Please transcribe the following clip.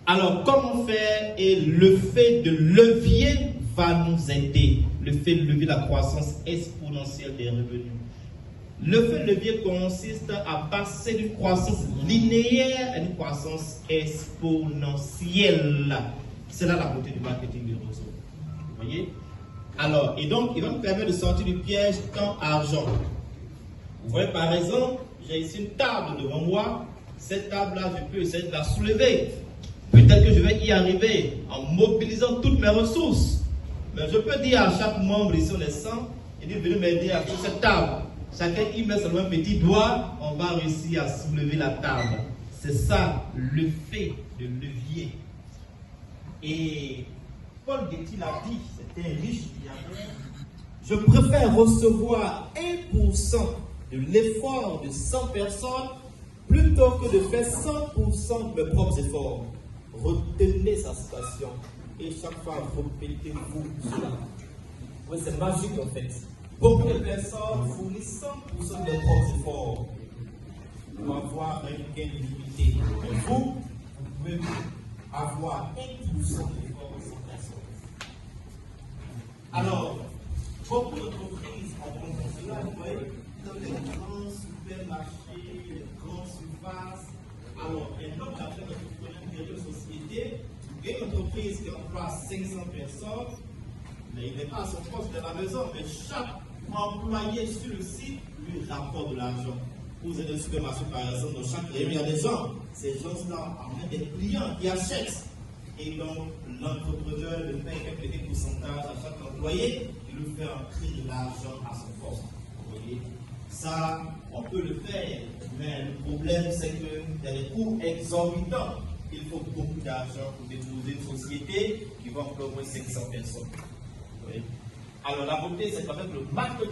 Alors, comment faire? Et le fait de levier va nous aider. Le fait de levier la croissance exponentielle des revenus. Le fait de levier consiste à passer d'une croissance linéaire à une croissance exponentielle. C'est là la beauté du marketing de réseau. Vous voyez? Alors, et donc, il va nous permettre de sortir du piège temps-argent. Vous voyez, par exemple, j'ai ici une table devant moi. Cette table-là, je peux essayer de la soulever. Peut-être que je vais y arriver en mobilisant toutes mes ressources. Mais je peux dire à chaque membre ici, on est 100, il dit, venez m'aider à faire cette table. Chacun y met seulement un petit doigt, on va réussir à soulever la table. C'est ça, le fait de levier. Et Paul Getty l'a dit, c'était un riche milliardaire. Je préfère recevoir 1% de l'effort de 100 personnes plutôt que de faire 100% de mes propres efforts. Retenez sa citation et chaque fois répétez-vous cela. Oui, c'est magique en fait. Beaucoup de personnes fournissent 100% de leurs propres efforts pour avoir un gain limité. Mais vous pouvez avoir 1% d'efforts de 100 personnes. Alors, beaucoup d'entreprises en font cela, vous voyez, dans les grands supermarchés, les grandes surfaces. Alors, un homme d'affaires entrepreneur de société, une entreprise qui emploie 500 personnes, mais il n'est pas à son poste de la maison, mais chaque employé sur le site lui rapporte de l'argent. Vous êtes dans le supermarché, par exemple, dans chaque rayon, il y a des gens. Ces gens-là amènent des clients qui achètent. Et donc, l'entrepreneur le paye un petit pourcentage à chaque employé, il lui fait entrer de l'argent à son poste. Vous voyez? Ça, on peut le faire, mais le problème, c'est qu'il y a des coûts exorbitants. Il faut beaucoup d'argent pour déposer une société qui va employer au moins 500 personnes. Vous voyez? Alors, la beauté, c'est qu'en fait, le marketing